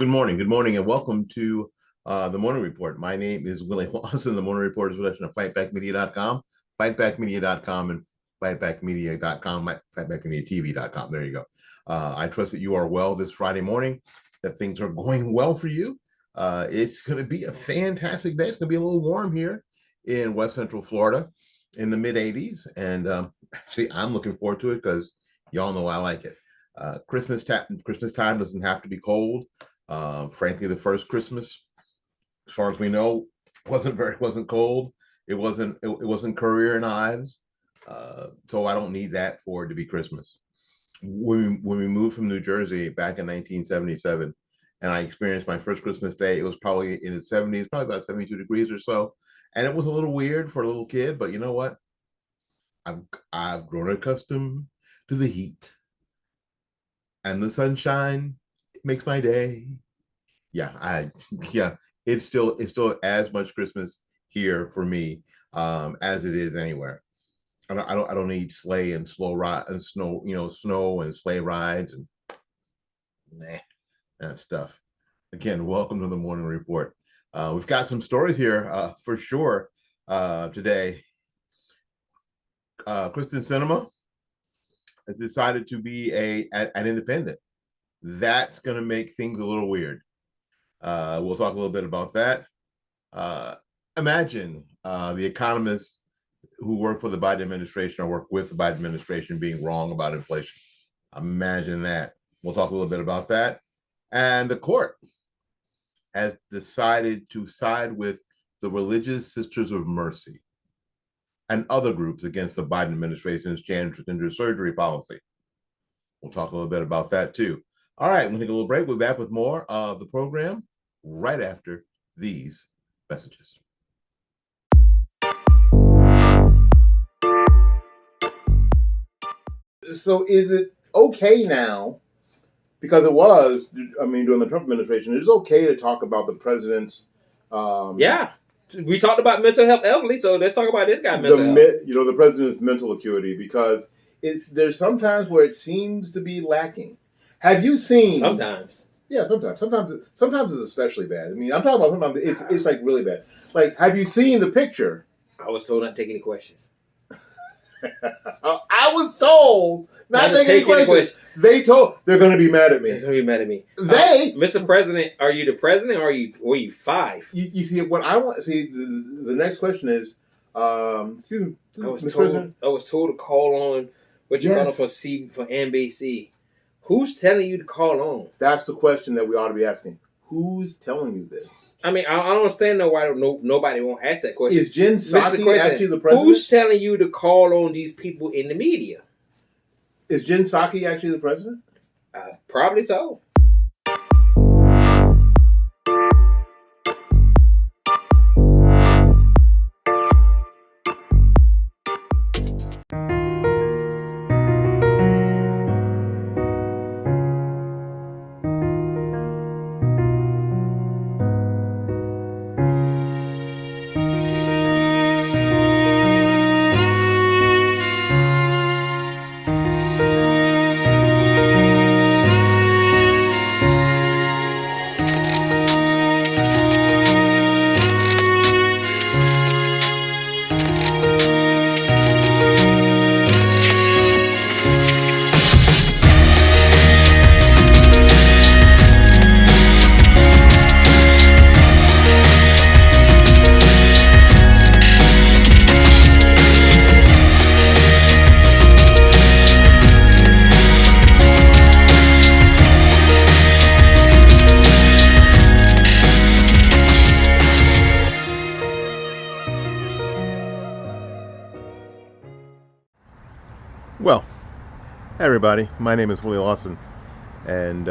Good morning, and welcome to the Morning Report. My name is Willie Lawson. The Morning Report is a production of fightbackmedia.com, fightbackmedia.com, and fightbackmedia.com, fightbackmediatv.com. There you go. I trust that you are well this Friday morning, that things are going well for you. It's going to be a fantastic day. It's going to be a little warm here in West Central Florida in the mid 80s. And actually, I'm looking forward to it because y'all know I like it. Christmas time doesn't have to be cold. Frankly, the first Christmas, as far as we know, wasn't cold. It wasn't Courier and Ives, so I don't need that for it to be Christmas. When we moved from New Jersey back in 1977, and I experienced my first Christmas day, it was probably in the 70s, probably about 72 degrees or so, and it was a little weird for a little kid. But you know what? I've grown accustomed to the heat and the sunshine. It makes my day. Yeah, it's still as much Christmas here for me as it is anywhere. I don't need sleigh and slow ride and snow and sleigh rides and nah, that stuff. Again, welcome to the Morning Report. We've got some stories here for sure today. Kristen Sinema has decided to be an independent. That's going to make things a little weird. We'll talk a little bit about that. Imagine the economists who work for the Biden administration or work with the Biden administration being wrong about inflation. Imagine that. We'll talk a little bit about that. And the court has decided to side with the Religious Sisters of Mercy and other groups against the Biden administration's transgender surgery policy. We'll talk a little bit about that too. All right, we'll take a little break. We'll be back with more of the program right after these messages. So is it okay now, because during the Trump administration, it is okay to talk about the president's Yeah. We talked about mental health elderly, so let's talk about this guy's mental health. The president's mental acuity, because there's sometimes where it seems to be lacking. Have you seen? Sometimes. Yeah, sometimes it's especially bad. I mean, I'm talking about sometimes it's like really bad. Like, have you seen the picture? I was told not to take any questions. I was told not to take any questions. They're going to be mad at me. They're going to be mad at me. Mr. President, are you the president or are you five? You see, what I want. See, the next question is, excuse me, I was told to call on what you call it for NBC. Who's telling you to call on? That's the question that we ought to be asking. Who's telling you this? I mean, I don't understand why nobody won't ask that question. Is Jen Psaki actually the president? Who's telling you to call on these people in the media? Is Jen Psaki actually the president? Probably so. Well, hey everybody, my name is Willie Lawson, and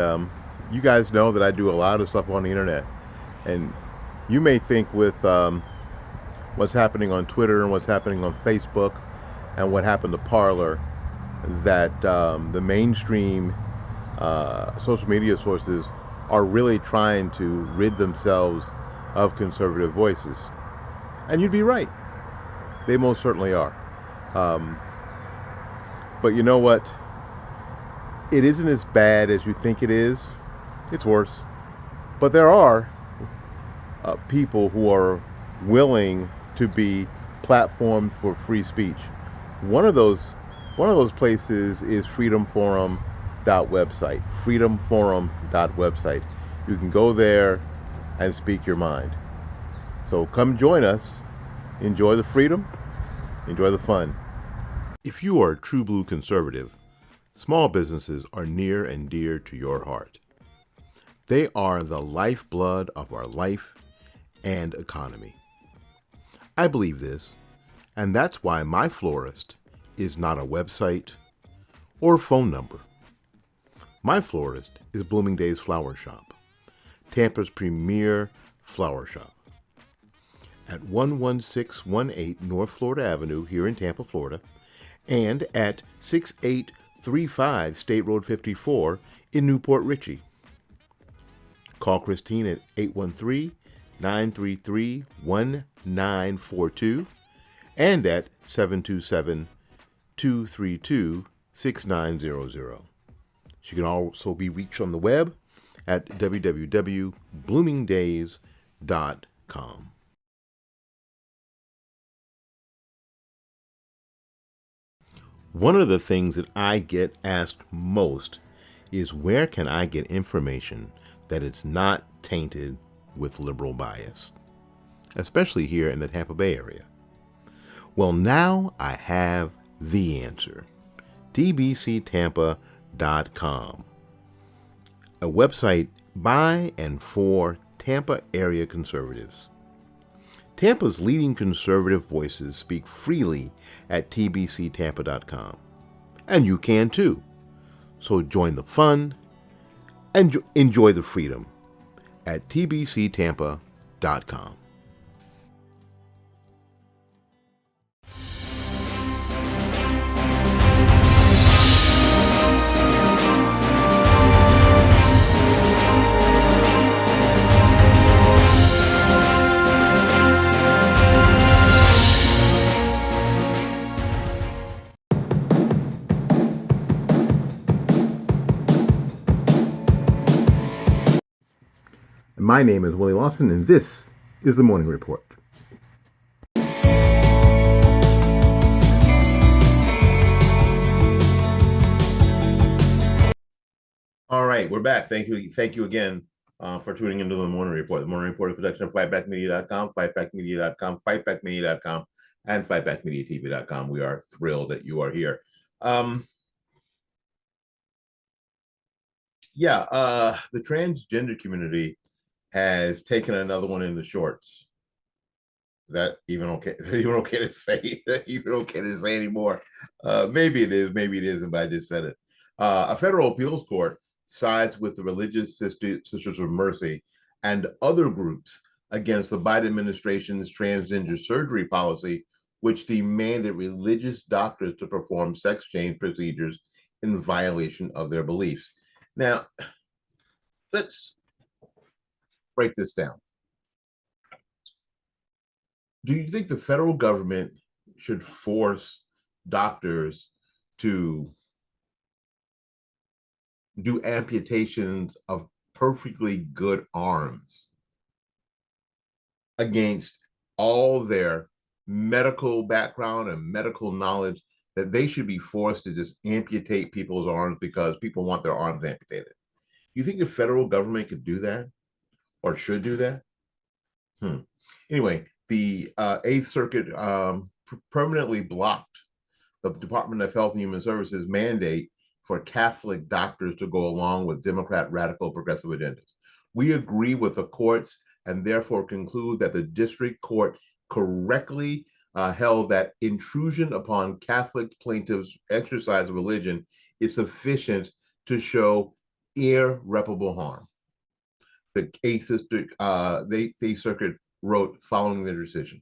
you guys know that I do a lot of stuff on the internet, and you may think with what's happening on Twitter and what's happening on Facebook and what happened to Parler that the mainstream social media sources are really trying to rid themselves of conservative voices, and you'd be right. They most certainly are. But you know what? It isn't as bad as you think it is. It's worse. But there are people who are willing to be platformed for free speech. One of those one of those places is freedomforum.website. Freedomforum.website. You can go there and speak your mind. So come join us. Enjoy the freedom. Enjoy the fun. If you are a true blue conservative, small businesses are near and dear to your heart. They are the lifeblood of our life and economy. I believe this, and that's why my florist is not a website or a phone number. My florist is Bloomingdale's Flower Shop, Tampa's premier flower shop. At 11618 North Florida Avenue here in Tampa, Florida, and at 6835 State Road 54 in Newport Richey. Call Christine at 813-933-1942 and at 727-232-6900. She can also be reached on the web at www.bloomingdays.com. One of the things that I get asked most is where can I get information that is not tainted with liberal bias, especially here in the Tampa Bay area. Well, now I have the answer. tbctampa.com, a website by and for Tampa area conservatives. Tampa's leading conservative voices speak freely at tbctampa.com, and you can too. So join the fun and enjoy the freedom at tbctampa.com. My name is Willie Lawson, and this is the Morning Report. All right, we're back. Thank you again for tuning into the Morning Report. The Morning Report is a production of fightbackmedia.com, fightbackmedia.com, fightbackmedia.com, and fightbackmediatv.com. We are thrilled that you are here. The transgender community has taken another one in the shorts. That even okay? That even okay to say? That even okay to say anymore? Maybe it is. Maybe it isn't. But I just said it. A federal appeals court sides with the Religious Sisters of Mercy and other groups against the Biden administration's transgender surgery policy, which demanded religious doctors to perform sex change procedures in violation of their beliefs. Now, let's break this down. Do you think the federal government should force doctors to do amputations of perfectly good arms against all their medical background and medical knowledge, that they should be forced to just amputate people's arms because people want their arms amputated? You think the federal government could do that or should do that? Anyway, the Eighth Circuit permanently blocked the Department of Health and Human Services mandate for Catholic doctors to go along with Democrat radical progressive agendas. We agree with the courts and therefore conclude that the district court correctly held that intrusion upon Catholic plaintiffs' exercise of religion is sufficient to show irreparable harm. The Eighth Circuit wrote following their decision.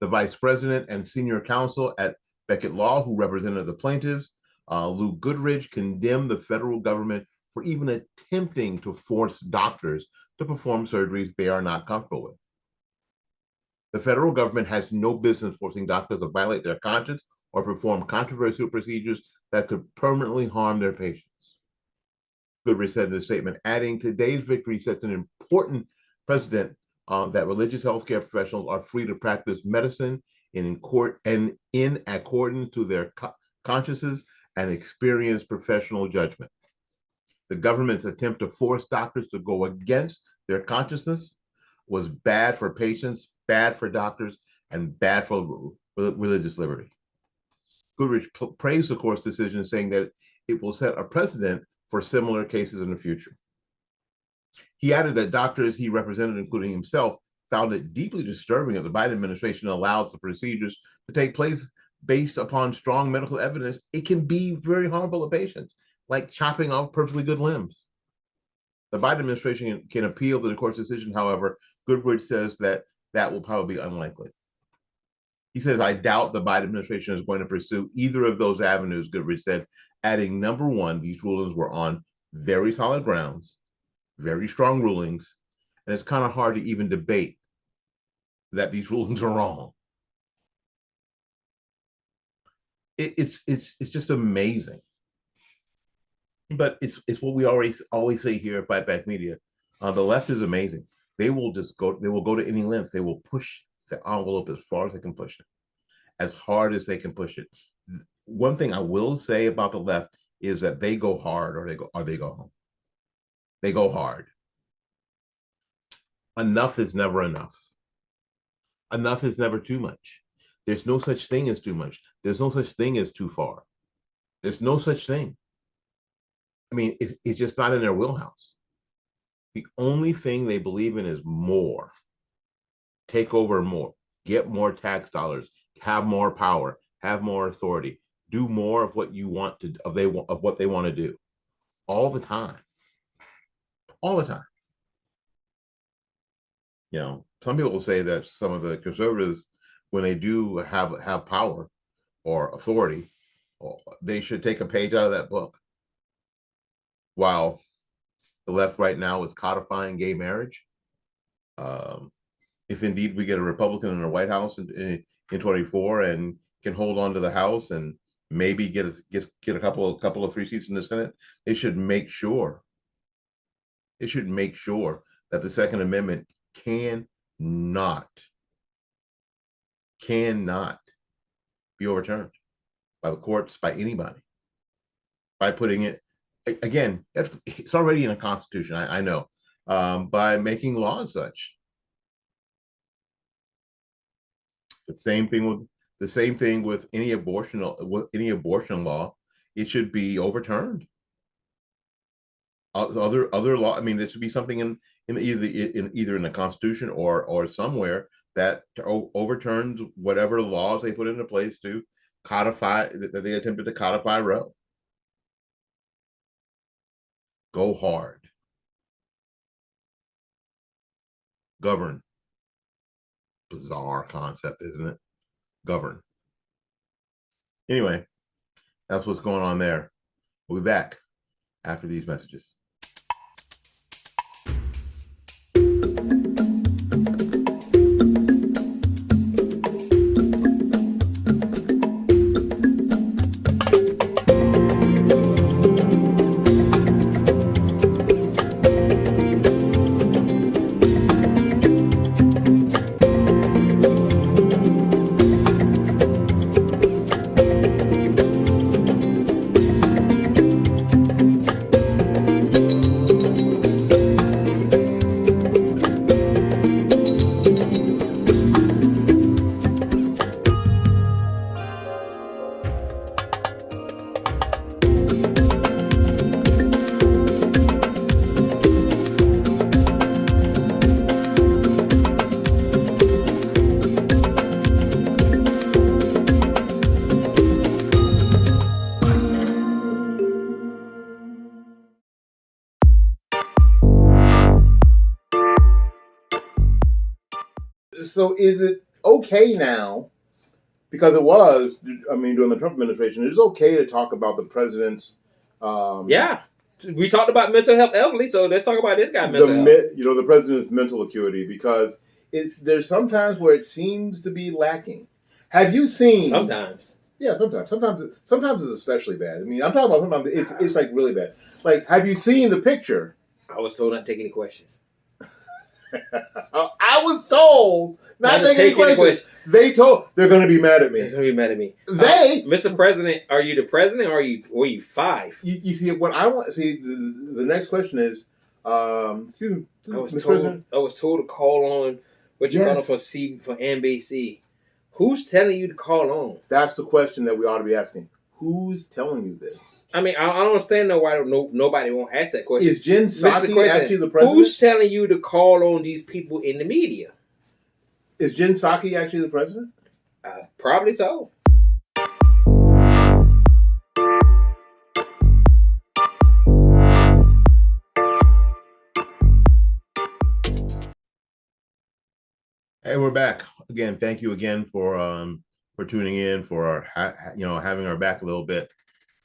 The vice president and senior counsel at Beckett Law, who represented the plaintiffs, Lou Goodridge, condemned the federal government for even attempting to force doctors to perform surgeries they are not comfortable with. The federal government has no business forcing doctors to violate their conscience or perform controversial procedures that could permanently harm their patients. Goodrich said in a statement, adding, today's victory sets an important precedent that religious healthcare professionals are free to practice medicine in court and in accordance to their consciences and experience professional judgment. The government's attempt to force doctors to go against their consciousness was bad for patients, bad for doctors, and bad for religious liberty. Goodrich praised the court's decision, saying that it will set a precedent for similar cases in the future. He added that doctors he represented, including himself, found it deeply disturbing that the Biden administration allows the procedures to take place based upon strong medical evidence. It can be very harmful to patients, like chopping off perfectly good limbs. The Biden administration can appeal to the court's decision. However, Goodrich says that will probably be unlikely. He says, I doubt the Biden administration is going to pursue either of those avenues, Goodrich said, adding, number one, these rulings were on very solid grounds, very strong rulings, and it's kind of hard to even debate that these rulings are wrong. It's just amazing. But it's what we always say here at Fight Back Media. The left is amazing. They will go to any length. They will push the envelope as far as they can push it, as hard as they can push it. One thing I will say about the left is that they go hard or they go home. They go hard. Enough is never enough. Enough is never too much. There's no such thing as too much. There's no such thing as too far. There's no such thing. I mean, it's just not in their wheelhouse. The only thing they believe in is more. Take over more. Get more tax dollars. Have more power. Have more authority. Do more of what you want to of what they want to do. All the time. All the time. You know, some people will say that some of the conservatives, when they do have power or authority, they should take a page out of that book. While the left right now is codifying gay marriage. If indeed we get a Republican in the White House in 24 and can hold on to the House and maybe get a couple of 3 seats in the Senate, they should make sure. It should make sure that the Second Amendment cannot be overturned by the courts, by anybody, by putting it. Again, it's already in the Constitution. I know, by making laws such. The same thing with any abortion law. It should be overturned. Other law. I mean, there should be something in either in the Constitution or somewhere that overturns whatever laws they put into place to codify that they attempted to codify Roe. Go hard. Govern. Bizarre concept, isn't it? Govern. Anyway, that's what's going on there. We'll be back after these messages. So is it okay now, because it was, I mean, during the Trump administration, it is okay to talk about the president's... yeah. We talked about mental health elderly, so let's talk about this guy mental health. The president's mental acuity, because there's sometimes where it seems to be lacking. Have you seen... Sometimes. Yeah, sometimes it's especially bad. I mean, I'm talking about sometimes it's like really bad. Like, have you seen the picture? I was told not to take any questions. I was told not to take any questions. They told they're going to be mad at me. They're going to be mad at me. Mr. President, are you the president or were you five? You see what I want? See, the next question is, excuse me, I was told to call on what you call it for NBC. Who's telling you to call on? That's the question that we ought to be asking. Who's telling you this? I mean, I don't understand why nobody won't ask that question. Is Jen Psaki actually the president? Who's telling you to call on these people in the media? Is Jen Psaki actually the president? Probably so. Hey, we're back again. Thank you again for tuning in, for having our back a little bit.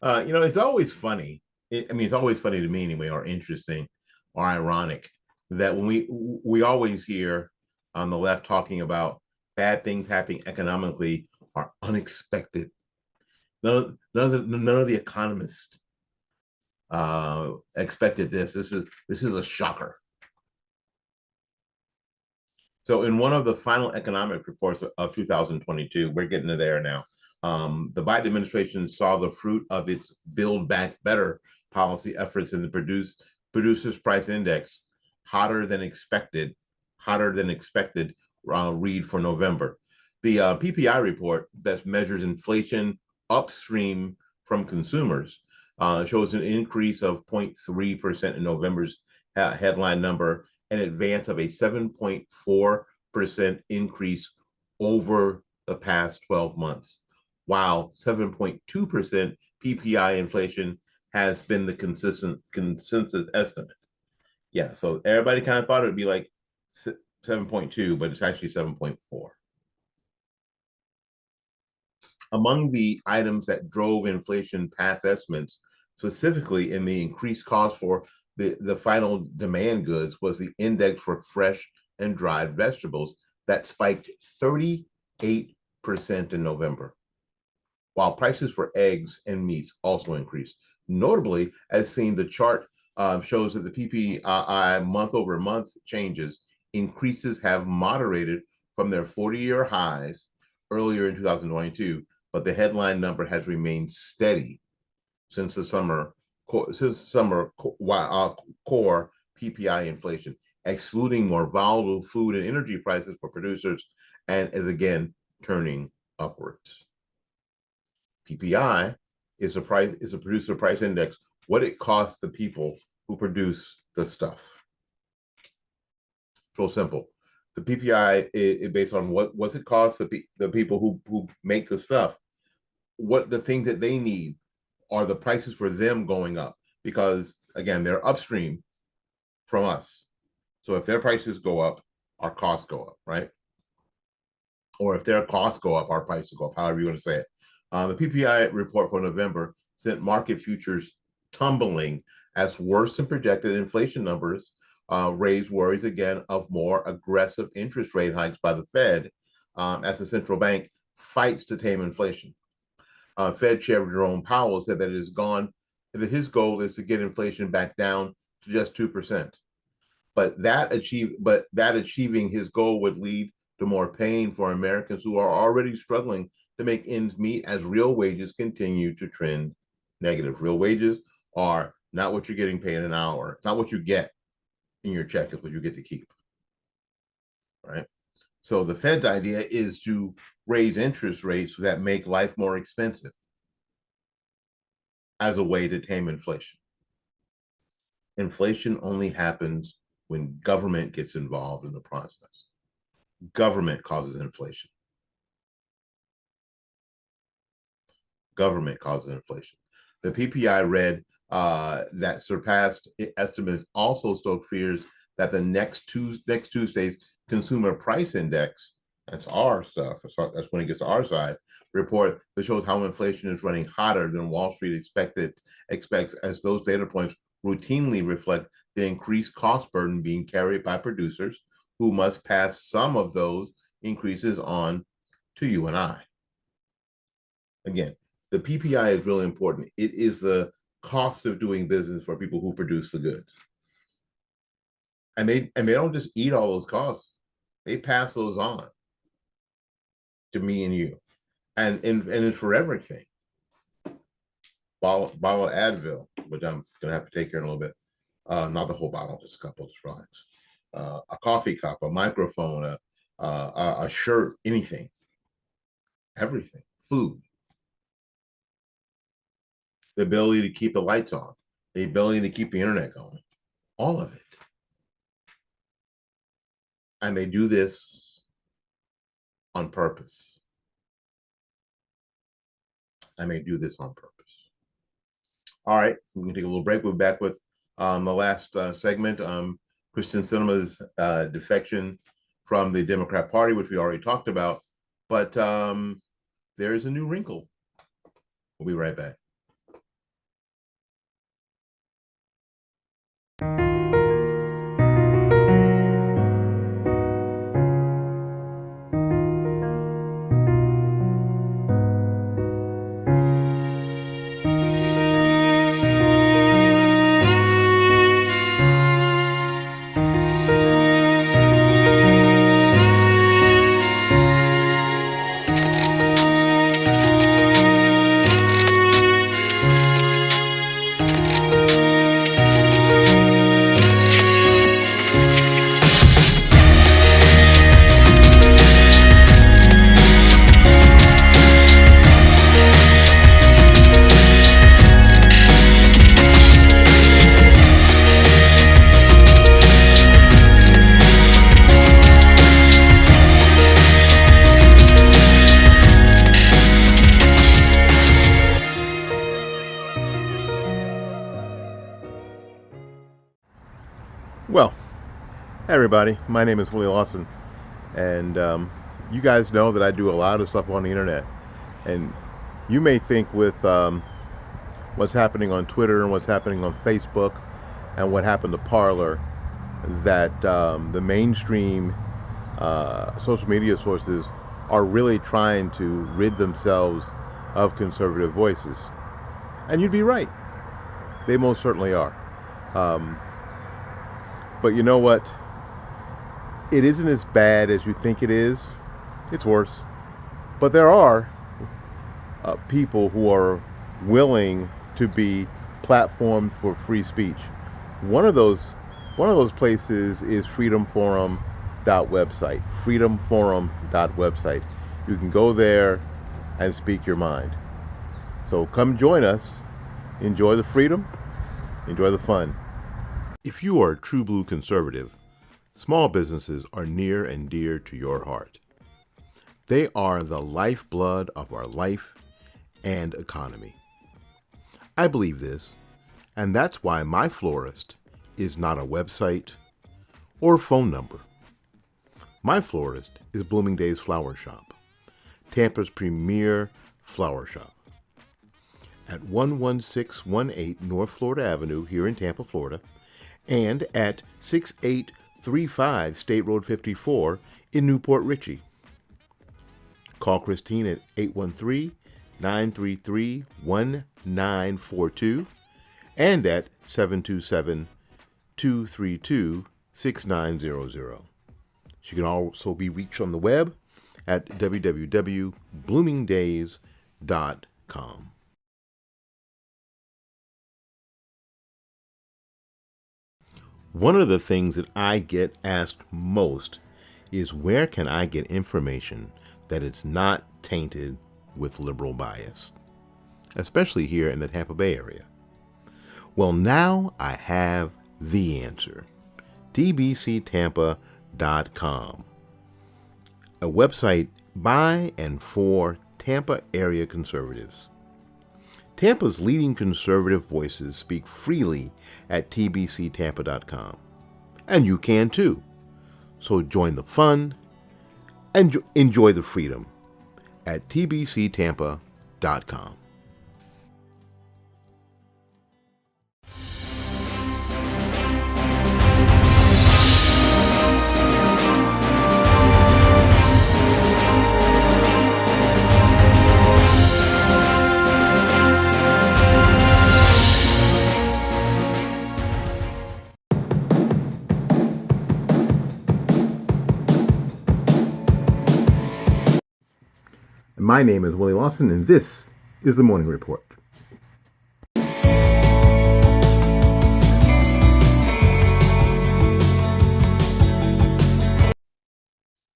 It's always funny. It's always funny to me anyway, or interesting, or ironic that when we always hear on the left talking about bad things happening economically are unexpected. None of the economists expected this. This is a shocker. So in one of the final economic reports of 2022, we're getting to there now. The Biden administration saw the fruit of its Build Back Better policy efforts in the Producers Price Index, hotter than expected read for November. The PPI report that measures inflation upstream from consumers shows an increase of 0.3% in November's headline number, an advance of a 7.4% increase over the past 12 months, while 7.2% PPI inflation has been the consensus estimate. Yeah, so everybody kind of thought it would be like 7.2, but it's actually 7.4. Among the items that drove inflation past estimates, specifically in the increased cost for the final demand goods, was the index for fresh and dried vegetables that spiked 38% in November, while prices for eggs and meats also increased. Notably, as seen, the chart shows that the PPI month-over-month increases have moderated from their 40-year highs earlier in 2022, but the headline number has remained steady since the summer core PPI inflation, excluding more volatile food and energy prices for producers, and is again turning upwards. PPI is a producer price index, what it costs the people who produce the stuff. So simple. The PPI is based on what's it cost the people who make the stuff. What the things that they need are the prices for them going up, because again, they're upstream from us. So if their prices go up, our costs go up, right? Or if their costs go up, our prices go up, however you want to say it. The PPI report for November sent market futures tumbling as worse than projected inflation numbers raised worries again of more aggressive interest rate hikes by the Fed as the central bank fights to tame inflation. Fed Chair Jerome Powell said that his goal is to get inflation back down to just 2%. But achieving his goal would lead to more pain for Americans who are already struggling to make ends meet as real wages continue to trend negative. Real wages are not what you're getting paid an hour. It's not what you get in your check, it's what you get to keep, right? So the Fed's idea is to raise interest rates that make life more expensive as a way to tame inflation. Inflation only happens when government gets involved in the process. Government causes inflation. Government causes inflation. The PPI read that surpassed estimates also stoked fears that the next Tuesday's consumer price index, that's our stuff, that's when it gets to our side, report that shows how inflation is running hotter than Wall Street expects, as those data points routinely reflect the increased cost burden being carried by producers who must pass some of those increases on to you and I. Again, the PPI is really important. It is the cost of doing business for people who produce the goods. And they don't just eat all those costs. They pass those on to me and you. And it's for everything. Bottle of Advil, which I'm gonna have to take here in a little bit. Not the whole bottle, just a couple, just relax. A coffee cup, a microphone, a shirt, anything, everything, food, the ability to keep the lights on, the ability to keep the internet going, all of it. And they do this on purpose. I may do this on purpose. All right, we're gonna take a little break. We'll be back with the last segment. Kristen Sinema's defection from the Democrat Party, which we already talked about, but there is a new wrinkle. We'll be right back. Well, hey everybody, my name is Willie Lawson, and you guys know that I do a lot of stuff on the internet, and you may think with what's happening on Twitter and what's happening on Facebook and what happened to Parler that the mainstream social media sources are really trying to rid themselves of conservative voices, and you'd be right. They most certainly are. But you know what? It isn't as bad as you think it is. It's worse. But there are people who are willing to be platformed for free speech. One of those places is freedomforum.website. Freedomforum.website. You can go there and speak your mind. So come join us. Enjoy the freedom. Enjoy the fun. If you are a true blue conservative, small businesses are near and dear to your heart. They are the lifeblood of our life and economy. I believe this, and that's why my florist is not a website or phone number. My florist is Bloomingdale's Flower Shop, Tampa's premier flower shop. At 11618 North Florida Avenue here in Tampa, Florida, and at 6835 State Road 54 in Newport Richey. Call Christine at 813-933-1942 and at 727-232-6900. She can also be reached on the web at www.bloomingdays.com. One of the things that I get asked most is where can I get information that is not tainted with liberal bias, especially here in the Tampa Bay area. Well, now I have the answer. tbctampa.com, a website by and for Tampa area conservatives. Tampa's leading conservative voices speak freely at tbctampa.com. And you can too. So join the fun and enjoy the freedom at tbctampa.com. My name is Willie Lawson, and this is the Morning Report.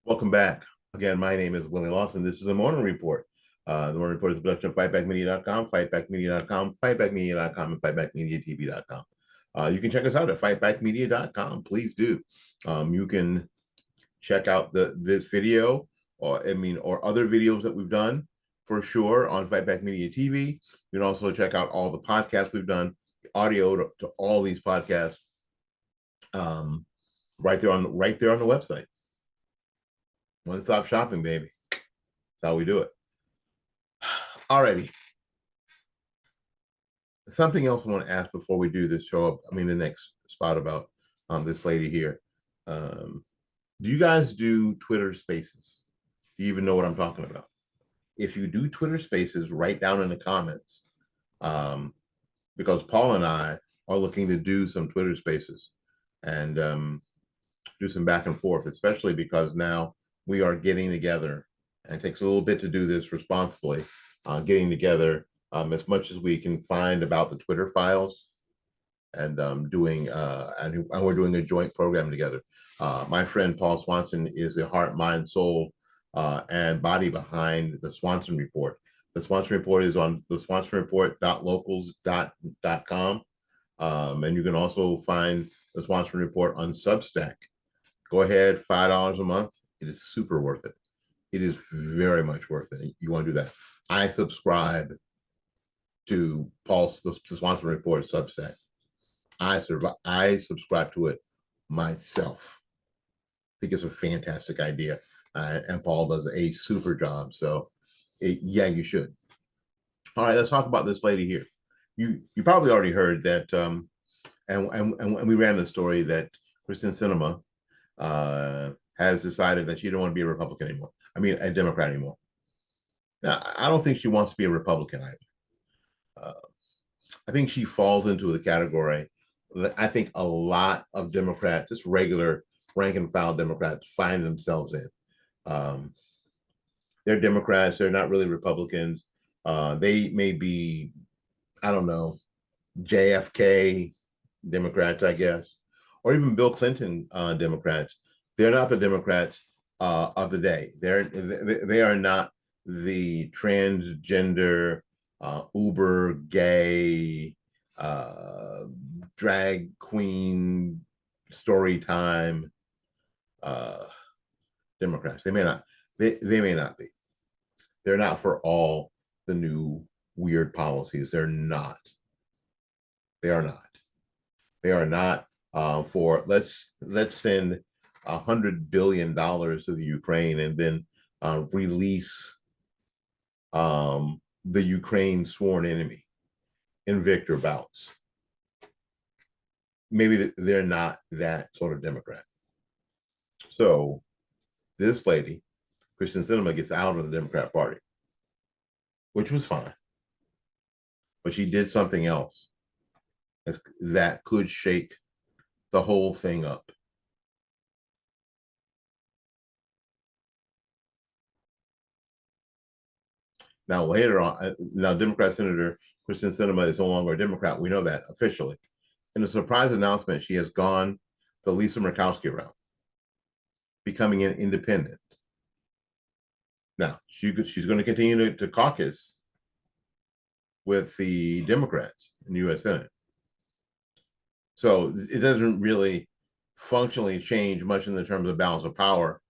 Welcome back. Again, my name is Willie Lawson. This is the Morning Report. The Morning Report is a production of fightbackmedia.com, fightbackmedia.com, fightbackmedia.com, and fightbackmediatv.com. You can check us out at fightbackmedia.com. Please do. You can check out this video or other videos that we've done for sure on Fightback Media TV. You can also check out all the podcasts we've done, audio to all these podcasts, right there on the website. One-stop shopping, baby. That's how we do it. Alrighty. Something else I want to ask before we do this show, the next spot about this lady here. Do you guys do Twitter Spaces? Do you even know what I'm talking about? If you do Twitter Spaces, write down in the comments, because Paul and I are looking to do some Twitter Spaces and do some back and forth, especially because now we are getting together, and it takes a little bit to do this responsibly, getting together as much as we can find about the Twitter files, and we're doing a joint program together. My friend Paul Swanson is the heart, mind, soul, and body behind the Swanson Report. The Swanson Report is on the swansonreport.locals.com, and you can also find the Swanson Report on Substack. Go ahead, $5 a month. It is super worth it. It is very much worth it. You want to do that. I subscribe to the Swanson Report Substack. I subscribe to it myself. I think it's a fantastic idea. And Paul does a super job. So yeah, you should. All right, let's talk about this lady here. You probably already heard that, and we ran the story that Kristen Sinema has decided that she don't want to be a Republican anymore. A Democrat anymore. Now, I don't think she wants to be a Republican either. I think she falls into the category that I think a lot of Democrats, just regular rank and file Democrats, find themselves in. They're Democrats. They're not really Republicans. They may be, I don't know, JFK Democrats, I guess, or even Bill Clinton Democrats. They're not the Democrats of the day. They are not the transgender, uber gay, drag queen, story time Democrats. They may not. They may not be. They're not for all the new weird policies. They're not. They are not. They are not for let's send $100 billion to the Ukraine and then release the Ukraine sworn enemy in victor bouts. Maybe they're not that sort of Democrat. So this lady, Kristen Sinema, gets out of the Democrat Party, which was fine. But she did something else that could shake the whole thing up. Now, later on, Democrat Senator Kristen Sinema is no longer a Democrat. We know that officially. In a surprise announcement, she has gone the Lisa Murkowski route, becoming an independent. Now, she's going to continue to caucus with the Democrats in the U.S. Senate. So it doesn't really functionally change much in the terms of balance of power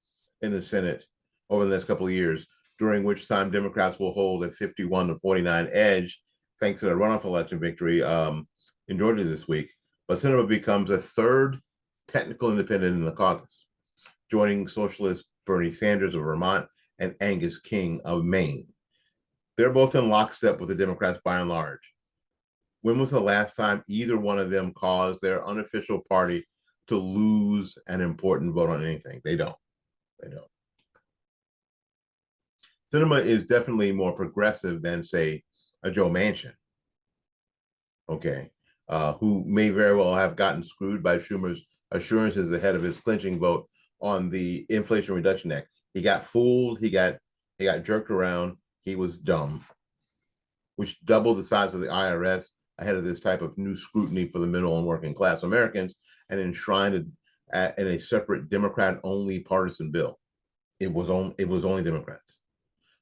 in the Senate over the next couple of years, during which time Democrats will hold a 51-49 edge, thanks to the runoff election victory in Georgia this week. But Sinema becomes a third technical independent in the caucus, joining socialist Bernie Sanders of Vermont and Angus King of Maine. They're both in lockstep with the Democrats by and large. When was the last time either one of them caused their unofficial party to lose an important vote on anything? They don't. Sinema is definitely more progressive than, say, a Joe Manchin, who may very well have gotten screwed by Schumer's assurances ahead of his clinching vote on the Inflation Reduction Act. He got fooled. He got jerked around. he was dumb, which doubled the size of the IRS ahead of this type of new scrutiny for the middle and working class Americans, and enshrined it in a separate Democrat-only partisan bill. It was only Democrats.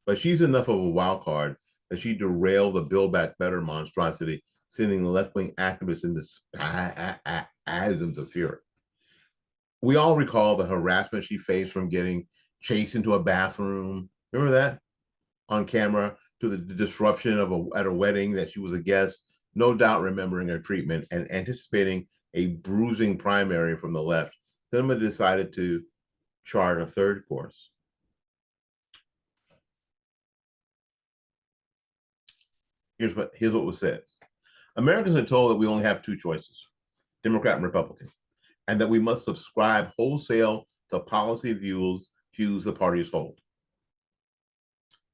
But she's enough of a wild card that she derailed the Build Back Better monstrosity, sending left-wing activists into spasms of fury. We all recall the harassment she faced from getting chased into a bathroom. Remember that? On camera, to the disruption at a wedding that she was a guest, no doubt remembering her treatment and anticipating a bruising primary from the left. Sinema decided to chart a third course. Here's what was said. Americans are told that we only have two choices, Democrat and Republican, and that we must subscribe wholesale to policy views the parties hold.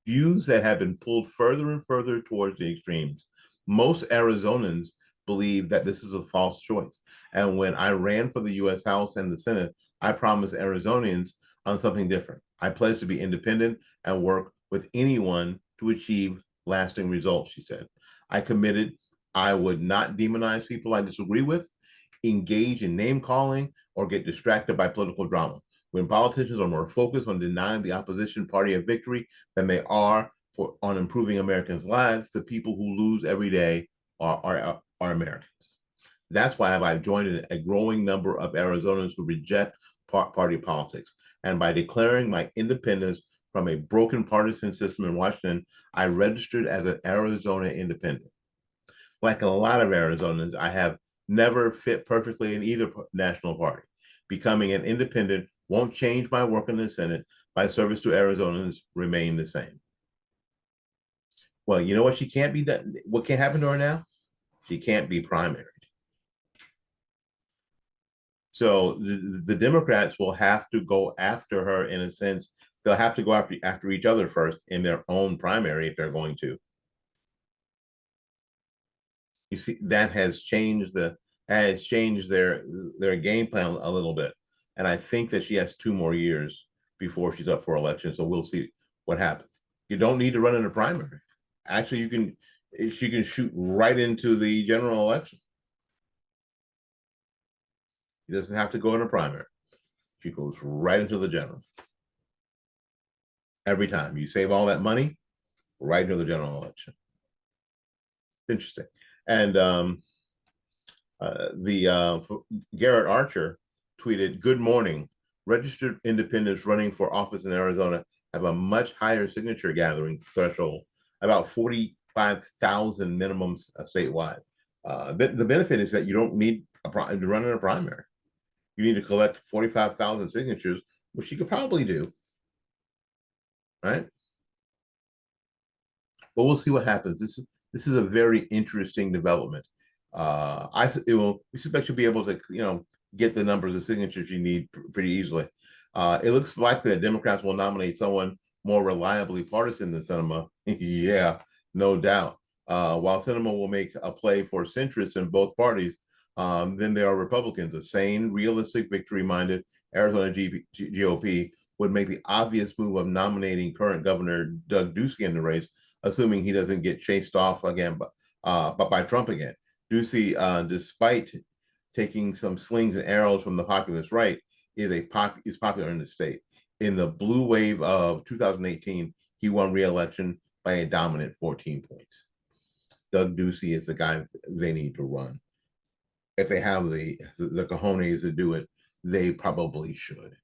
Views that have been pulled further and further towards the extremes. Most Arizonans believe that this is a false choice. And when I ran for the US House and the Senate, I promised Arizonians on something different. I pledged to be independent and work with anyone to achieve lasting results, she said. I committed I would not demonize people I disagree with, engage in name calling, or get distracted by political drama. When politicians are more focused on denying the opposition party a victory than they are on improving Americans' lives, the people who lose every day are Americans. That's why I've joined a growing number of Arizonans who reject party politics. And by declaring my independence from a broken partisan system in Washington, I registered as an Arizona independent. Like a lot of Arizonans, I have never fit perfectly in either national party. Becoming an independent won't change my work in the Senate. My service to Arizonans remain the same. Well, you know what she can't be done? What can happen to her now? She can't be primaried. So the Democrats will have to go after her in a sense. They'll have to go after each other first in their own primary if they're going to. You see, that has changed their game plan a little bit. And I think that she has 2 more years before she's up for election. So we'll see what happens. You don't need to run in a primary. Actually, she can shoot right into the general election. She doesn't have to go in a primary. She goes right into the general. Every time you save all that money, right into the general election. Interesting. And Garrett Archer tweeted, "Good morning. Registered independents running for office in Arizona have a much higher signature gathering threshold, about 45,000 minimum statewide. The benefit is that you don't need to run in a primary. You need to collect 45,000 signatures, which you could probably do, right? But we'll see what happens. This is a very interesting development. We suspect you'll be able to, get the numbers of signatures you need pretty easily. It looks likely that Democrats will nominate someone more reliably partisan than Sinema. Yeah, no doubt. While Sinema will make a play for centrists in both parties, then there are Republicans. A sane, realistic, victory-minded Arizona GOP would make the obvious move of nominating current Governor Doug Ducey in the race, assuming he doesn't get chased off again by Trump again. Ducey, despite taking some slings and arrows from the populist right, is popular in the state. In the blue wave of 2018, he won re-election by a dominant 14 points. Doug Ducey is the guy they need to run. If they have the cojones to do it, they probably should.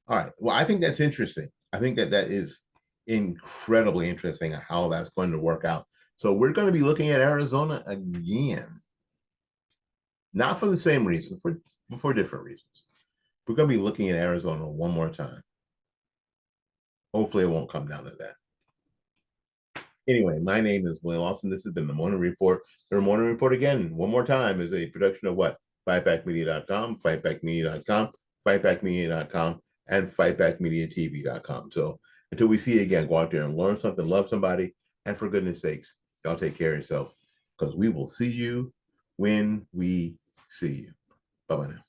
All right. Well, I think that's interesting. I think that is incredibly interesting how that's going to work out. So we're going to be looking at Arizona again. Not for the same reason, for different reasons. We're going to be looking at Arizona one more time. Hopefully it won't come down to that. Anyway, my name is William Lawson. This has been the Morning Report. The Morning Report, again, one more time, is a production of what? FightBackMedia.com, FightBackMedia.com, FightBackMedia.com, and FightBackMediaTV.com. So until we see you again, go out there and learn something, love somebody, and for goodness sakes, y'all take care of yourself, because we will see you when we see you. Bye-bye now.